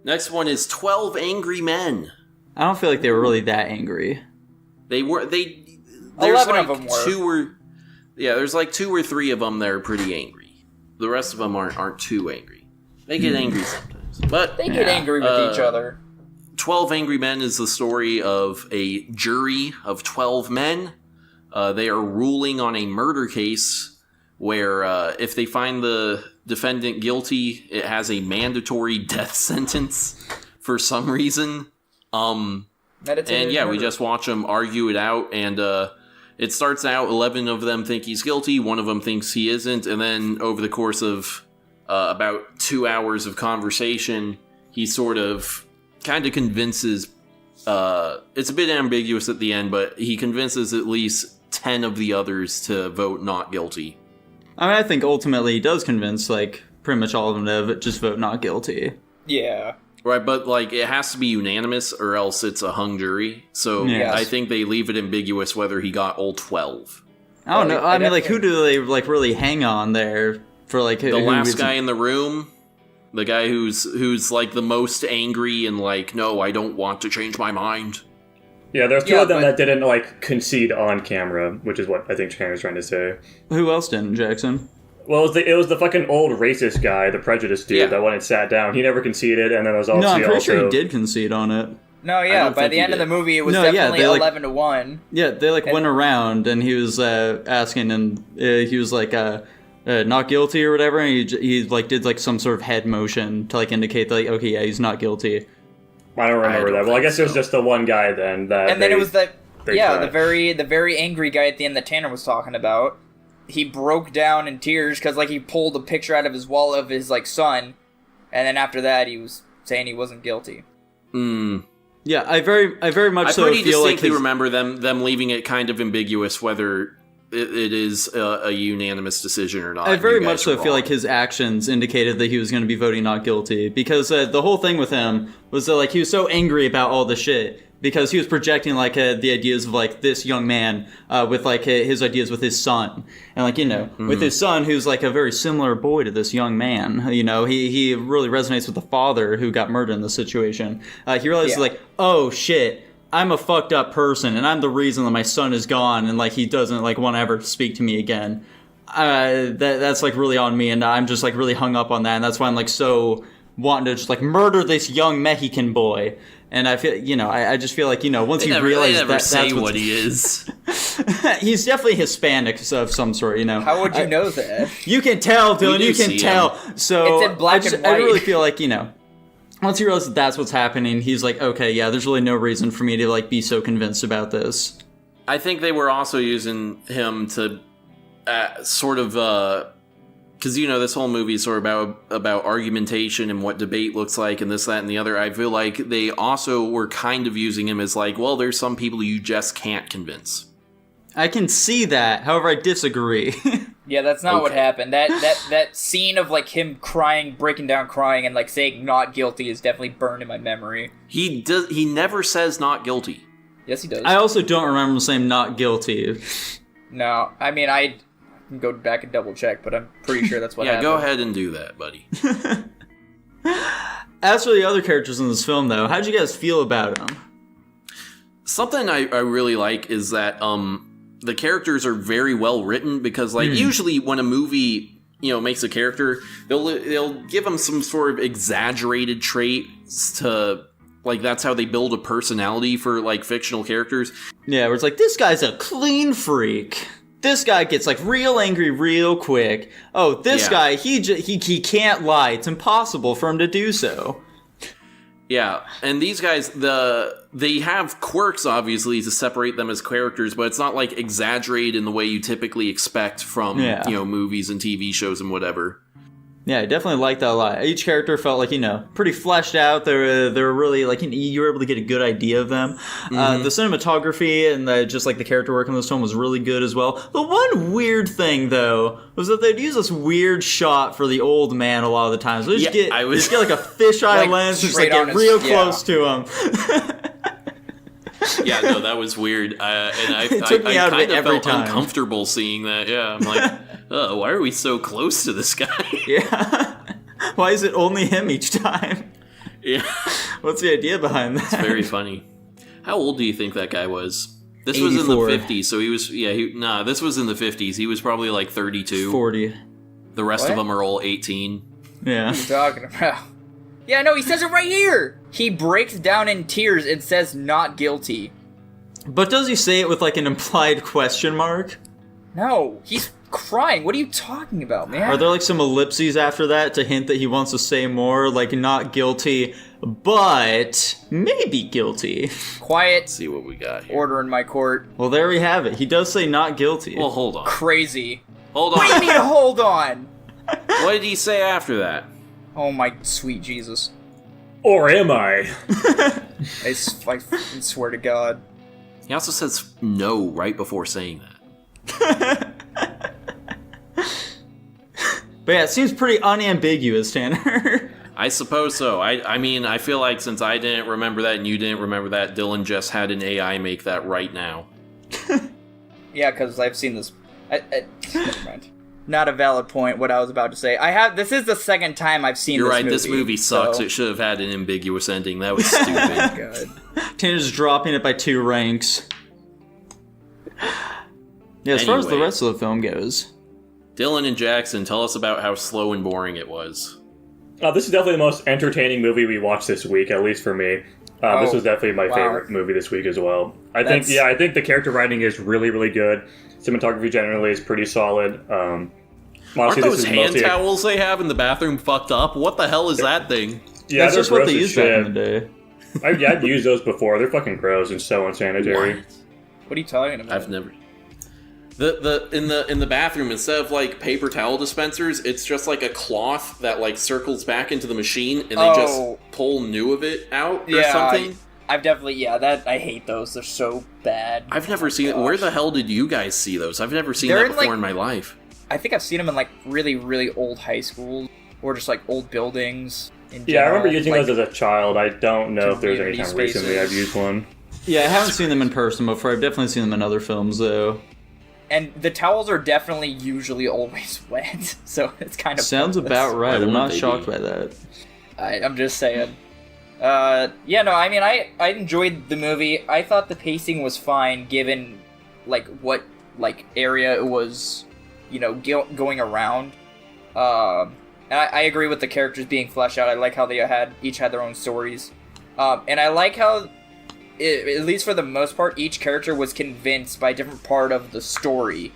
Next one is 12 Angry Men. I don't feel like they were really that angry. There's 11 like of them were. There's like 2 or 3 of them that are pretty angry. The rest of them aren't too angry. They get angry sometimes. But They get angry with each other. 12 Angry Men is the story of a jury of 12 men. They are ruling on a murder case where if they find the defendant guilty, it has a mandatory death sentence for some reason. We just watch them argue it out, and it starts out 11 of them think he's guilty, 1 of them thinks he isn't, and then over the course of about 2 hours of conversation, he sort of kind of convinces, it's a bit ambiguous at the end, but he convinces at least 10 of the others to vote not guilty. I mean, I think ultimately he does convince, like, pretty much all of them to just vote not guilty. Yeah. Right, but, like, it has to be unanimous or else it's a hung jury. So Yes. I think they leave it ambiguous whether he got all 12. I don't know. I mean, like, who do they, like, really hang on there for, like... The last guy in the room, the guy who's like, the most angry and, like, no, I don't want to change my mind. Yeah, there's 2 of them that didn't, like, concede on camera, which is what I think Chandler's trying to say. Who else didn't, Jackson? Well, it was the fucking old racist guy, the prejudice dude, that went and sat down. He never conceded, and then there was also... No, I'm pretty sure he did concede on it. No, yeah, by the end of the movie, it was definitely 11-1. Yeah, they, like, went around, and he was asking, and he was like, not guilty or whatever, and he like, did, like, some sort of head motion to, like, indicate that, like, okay, yeah, he's not guilty. I don't remember that. Well, I guess it was just the one guy then that. And then it was the very angry guy at the end that Tanner was talking about. He broke down in tears because, like, he pulled a picture out of his wallet of his, like, son, and then after that he was saying he wasn't guilty. Yeah, I very much so feel like... I pretty distinctly remember them leaving it kind of ambiguous whether it is a unanimous decision or not. I very much so feel like his actions indicated that he was going to be voting not guilty, because the whole thing with him was that, like, he was so angry about all the shit because he was projecting, like, the ideas of, like, this young man with, like, his ideas with his son, and, like, you know, with his son, who's, like, a very similar boy to this young man, you know, he really resonates with the father who got murdered in this situation. He realizes, like, oh shit, I'm a fucked up person, and I'm the reason that my son is gone, and, like, he doesn't, like, want to ever speak to me again. That's, like, really on me, and I'm just, like, really hung up on that, and that's why I'm, like, so wanting to just, like, murder this young Mexican boy. And I feel, you know, I just feel like, you know, once you realize that's what he is. He's definitely Hispanic of some sort, you know. How would you know that? You can tell, Dylan, you can tell. So it's in black and white. I really feel like, you know, once you realize that's what's happening, he's like, okay, yeah, there's really no reason for me to, like, be so convinced about this. I think they were also using him to sort of... Because, you know, this whole movie is sort of about argumentation and what debate looks like and this, that, and the other. I feel like they also were kind of using him as like, well, there's some people you just can't convince. I can see that. However, I disagree. Yeah, that's not what happened. That scene of, like, him crying, breaking down crying, and, like, saying not guilty is definitely burned in my memory. He never says not guilty. Yes, he does. I also don't remember him saying not guilty. No, I mean, I can go back and double check, but I'm pretty sure that's what happened. Yeah, go ahead and do that, buddy. As for the other characters in this film, though, how'd you guys feel about them? Something I really like is that the characters are very well written, because, like, usually when a movie, you know, makes a character, they'll give them some sort of exaggerated traits to, like, that's how they build a personality for, like, fictional characters. Yeah, where it's like, this guy's a clean freak. This guy gets, like, real angry real quick. Oh, this guy, he can't lie. It's impossible for him to do so. Yeah, and these guys, they have quirks, obviously, to separate them as characters, but it's not, like, exaggerated in the way you typically expect from, you know, movies and TV shows and whatever. Yeah, I definitely liked that a lot. Each character felt like, you know, pretty fleshed out. They were really, like, you were able to get a good idea of them. The cinematography and just, like, the character work in this film was really good as well. The one weird thing, though, was that they'd use this weird shot for the old man a lot of the times. So just get like, a fisheye lens, just, like, get real close to him. Yeah, no, that was weird. And I kind of felt uncomfortable seeing that. Yeah, I'm like, why are we so close to this guy? Yeah. Why is it only him each time? Yeah. What's the idea behind that? It's very funny. How old do you think that guy was? This 84. was in the 50s, so he was... Yeah, this was in the 50s. He was probably like 32. 40. The rest of them are all 18. Yeah. What are you talking about? Yeah, no, he says it right here! He breaks down in tears and says not guilty. But does he say it with like an implied question mark? No, he's crying. What are you talking about, man? Are there like some ellipses after that to hint that he wants to say more, like not guilty, but maybe guilty? Quiet. Let's see what we got here. Order in my court. Well, there we have it. He does say not guilty. Well, hold on. Crazy. Hold on. What do you mean, hold on? What did he say after that? Oh my sweet Jesus. Or am I? I fucking swear to God. He also says no right before saying that. But yeah, it seems pretty unambiguous, Tanner. I suppose so. I mean, I feel like since I didn't remember that and you didn't remember that, Dylan just had an AI make that right now. Yeah, because I've seen this. Never mind. Not a valid point, what I was about to say. This is the second time I've seen You're this right, movie. this movie sucks. So. It should have had an ambiguous ending. That was stupid. God. Tanner's dropping it by 2 ranks. Yeah, as far as the Anyway. rest of the film goes. Dylan and Jackson, tell us about how slow and boring it was. This is definitely the most entertaining movie we watched this week, at least for me. This was definitely my favorite movie this week as well. I think the character writing is really, really good. Cinematography generally is pretty solid. Aren't those hand towels they have in the bathroom fucked up? What the hell is that thing? Yeah, that's they're just what they gross as used back shit. in the day. I've used those before. They're fucking gross and so unsanitary. What are you talking about? I've never. In the bathroom, instead of like paper towel dispensers, it's just like a cloth that like circles back into the machine, and they just pull new of it out or something. I've definitely I hate those. They're so bad. I've never seen it. Where the hell did you guys see those? I've never seen that before in my life. I think I've seen them in like really, really old high school or just like old buildings. I remember using those as a child. I don't know if there's any time spaces. recently I've used one. Yeah, I haven't seen them in person before. I've definitely seen them in other films, though. And the towels are definitely usually always wet, so it's kind of sounds pointless. about right. I'm not they shocked be? by that. I'm just saying. I mean, I enjoyed the movie. I thought the pacing was fine, given like what like area it was, going around. And I agree with the characters being fleshed out. I like how they each had their own stories, and I like how, at least for the most part, each character was convinced by a different part of the story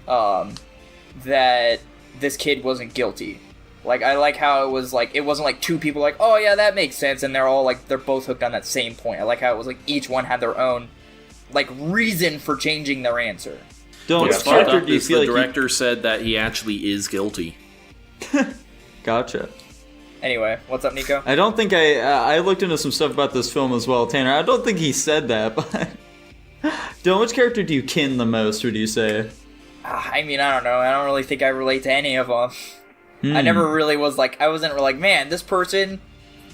that this kid wasn't guilty. Like, I like how it was like, it wasn't like two people like, oh yeah, that makes sense, and they're all like, they're both hooked on that same point. I like how it was like, each one had their own, like, reason for changing their answer. Dylan, What's what character fucked up do you is feel the like director said that he actually is guilty. Gotcha. Anyway, what's up, Nico? I don't think I looked into some stuff about this film as well, Tanner. I don't think he said that, but... Dylan, which character do you kin the most, would you say? I mean, I don't know. I don't really think I relate to any of them. I never really was like, I wasn't really like, man, this person,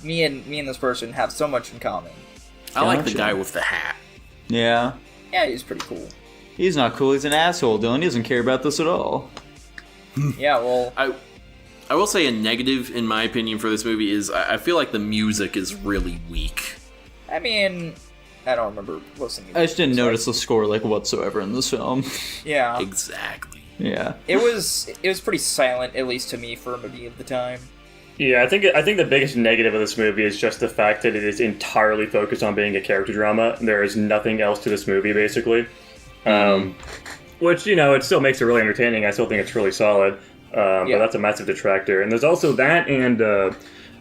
me and this person have so much in common. I like the Gotcha. guy with the hat. Yeah. Yeah, he's pretty cool. He's not cool, he's an asshole, Dylan. He doesn't care about this at all. Yeah, well, I will say a negative, in my opinion, for this movie is I feel like the music is really weak. I mean, I don't remember listening to I just didn't notice the score, like, whatsoever in this film. Yeah. Exactly. Yeah. It was pretty silent, at least to me, for a movie of the time. Yeah, I think the biggest negative of this movie is just the fact that it is entirely focused on being a character drama. There is nothing else to this movie, basically. Which, it still makes it really entertaining. I still think it's really solid. But that's a massive detractor. And there's also that, and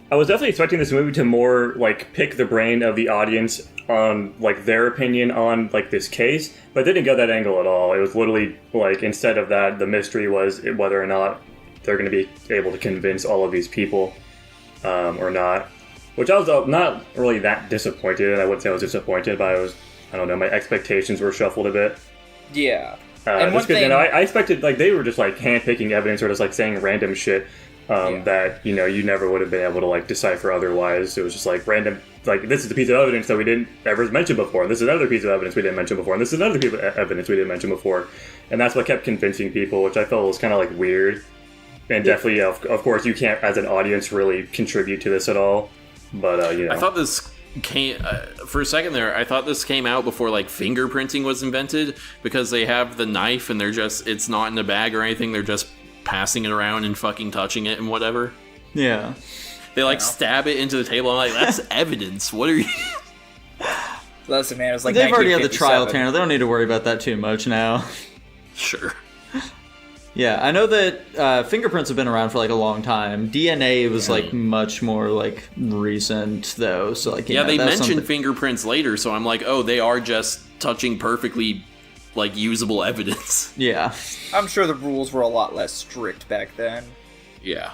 I was definitely expecting this movie to more, like, pick the brain of the audience on, like, their opinion on, like, this case, but it didn't go that angle at all. It was literally, like, instead of that, the mystery was whether or not they're going to be able to convince all of these people or not. Which I was not really that disappointed in. I wouldn't say I was disappointed, but I don't know, my expectations were shuffled a bit. Yeah. And just because, I expected, like, they were just, like, hand-picking evidence or just, like, saying random shit that, you never would have been able to, like, decipher otherwise. It was just, like, random, like, this is the piece of evidence that we didn't ever mention before, and this is another piece of evidence we didn't mention before, and this is another piece of evidence we didn't mention before. And that's what kept convincing people, which I felt was kind of, like, weird. And definitely, of course, you can't, as an audience, really contribute to this at all. But I thought this came for a second there. I thought this came out before like fingerprinting was invented, because they have the knife and it's not in a bag or anything. They're just passing it around and fucking touching it and whatever. Yeah. They like stab it into the table. I'm like, that's evidence. What are you? Listen, man, it was like they've already had the trial, 1957. Tanner. They don't need to worry about that too much now. Sure. Yeah, I know that fingerprints have been around for like a long time. DNA was like much more like recent though, so like Yeah, they that's mentioned something- fingerprints later, so I'm like, oh, they are just touching perfectly like usable evidence. Yeah, I'm sure the rules were a lot less strict back then. Yeah.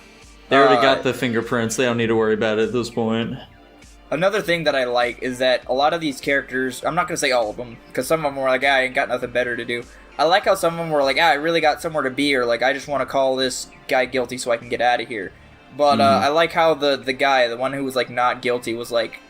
they already got the fingerprints. They don't need to worry about it at this point. Another thing that I like is that a lot of these characters, I'm not going to say all of them, because some of them were like, I ain't got nothing better to do. I like how some of them were like, I really got somewhere to be, or like, I just want to call this guy guilty so I can get out of here. But I like how the guy, the one who was like not guilty, was like,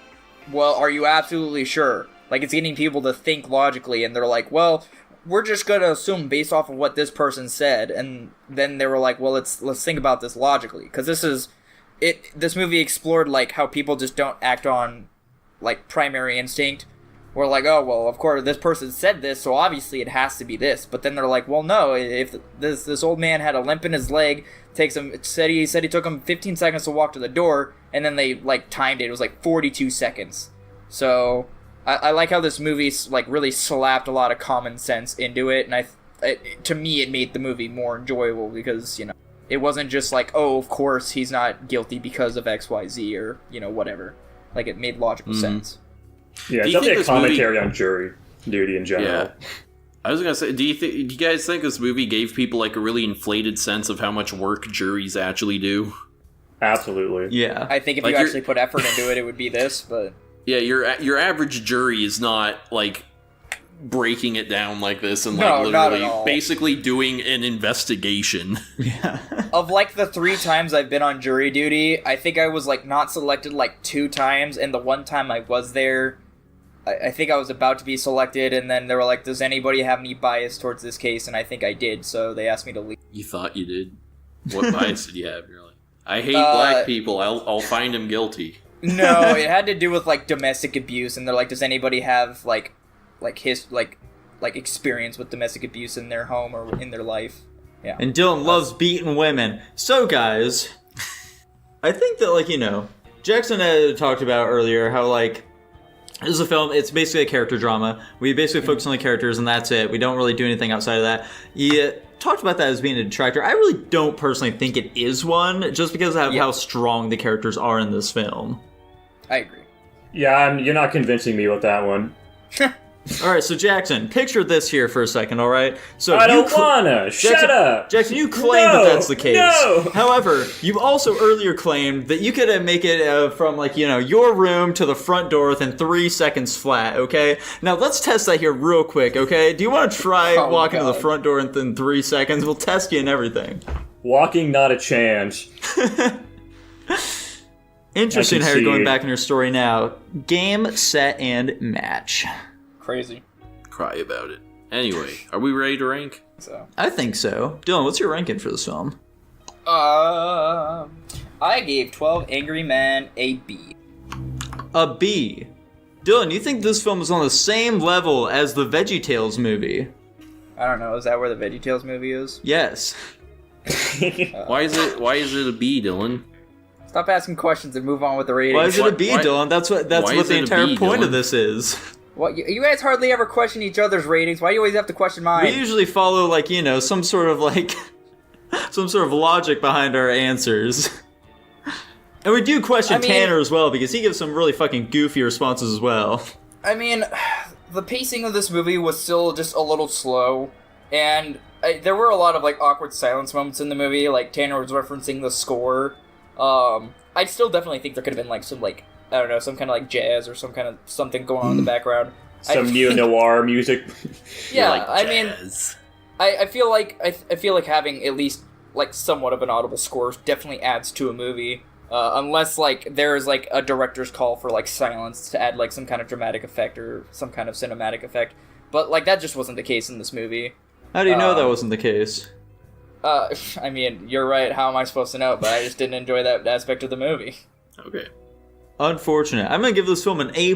well, are you absolutely sure? Like, it's getting people to think logically, and they're like, well, we're just going to assume based off of what this person said. And then they were like, well, let's think about this logically, because this movie explored like how people just don't act on like primary instinct. We're like, oh well, of course this person said this, so obviously it has to be this. But then they're like, well, no. If this old man had a limp in his leg, said he took him 15 seconds to walk to the door, and then they like timed it. It was like 42 seconds. So I like how this movie like really slapped a lot of common sense into it, and to me it made the movie more enjoyable because it wasn't just like, oh, of course he's not guilty because of XYZ or, whatever. Like, it made logical sense. Yeah, Do it's you definitely think a this commentary on jury duty in general. Yeah. I was gonna say, do you guys think this movie gave people like a really inflated sense of how much work juries actually do? Absolutely. Yeah, I think if Like you actually put effort into it, it would be this, but... Yeah, your average jury is not like breaking it down like this and like No, not at literally all. basically doing an investigation. Of, like, the 3 times I've been on jury duty, I think I was, like, not selected, like, 2 times, and the one time I was there, I think I was about to be selected, and then they were like, does anybody have any bias towards this case? And I think I did, so they asked me to leave. You thought you did? What bias did you have? You're like, I hate black people. I'll find him guilty. No, it had to do with, like, domestic abuse, and they're like, does anybody have, like experience with domestic abuse in their home or in their life? Yeah. and Dylan loves beating women. So, guys, I think that, Jackson had talked about earlier how, like, this is a film, it's basically a character drama. We basically focus on the characters, and that's it. We don't really do anything outside of that. You talked about that as being a detractor. I really don't personally think it is one, just because of how strong the characters are in this film. I agree. Yeah, you're not convincing me with that one. Alright, so Jackson, picture this here for a second, alright? So I don't wanna! Shut up! Jackson, you claim No, that that's the case. no. However, you also earlier claimed that you could make it from, your room to the front door within 3 seconds flat, okay? Now, let's test that here real quick, okay? Do you want to try walking to the God. front door within 3 seconds? We'll test you and everything. Walking, not a chance. Interesting I how can you're going see. back in your story now. Game, set, and match. Crazy. Cry about it. Anyway, are we ready to rank? So, I think so. Dylan, what's your ranking for this film? I gave 12 Angry Men a B. A B. Dylan, you think this film is on the same level as the VeggieTales movie? I don't know, is that where the VeggieTales movie is? Yes. Why is it a B, Dylan? Stop asking questions and move on with the rating. Why is it a B, Why- Dylan? That's what why is the it a entire B, point of Dylan? this is. What, you guys hardly ever question each other's ratings. Why do you always have to question mine? We usually follow some sort of logic behind our answers. And we do question Tanner as well because he gives some really fucking goofy responses as well. I mean, the pacing of this movie was still just a little slow, and there were a lot of awkward silence moments in the movie. Like Tanner was referencing the score. I still definitely think there could have been some I don't know, some kind of jazz or some kind of something going on in the background. Some neo-noir music. Yeah, Like I mean, jazz. I feel like having at least somewhat of an audible score definitely adds to a movie. Unless there's a director's call for silence to add some kind of dramatic effect or some kind of cinematic effect. But that just wasn't the case in this movie. How do you know that wasn't the case? I mean, you're right. How am I supposed to know? But I just didn't enjoy that aspect of the movie. Okay. Unfortunate. I'm gonna give this film an A+.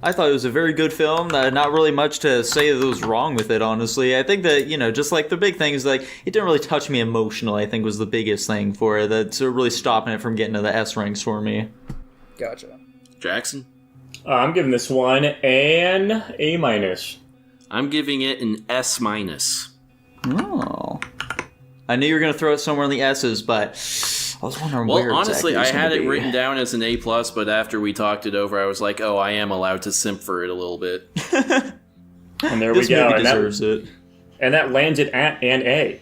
I thought it was a very good film. Not really much to say that was wrong with it, honestly. I think that, just like the big thing is like, it didn't really touch me emotionally, I think was the biggest thing for it. That's really stopping it from getting to the S ranks for me. Gotcha. Jackson? I'm giving this one an A-. I'm giving it an S-. Oh. I knew you were going to throw it somewhere in the S's, but I was wondering where honestly, exactly I had it written down as an A+, but after we talked it over, I was like, oh, I am allowed to simp for it a little bit. And there this we go. Movie deserves it. And that lands it at an A.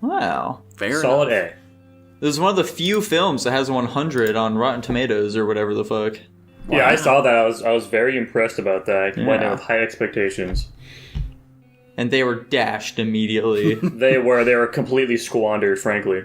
Wow. Fair Solid enough. A. This is one of the few films that has 100 on Rotten Tomatoes or whatever the fuck. Yeah, I saw that. I was very impressed about that. Yeah. Went in with high expectations. And they were dashed immediately. They were completely squandered, frankly.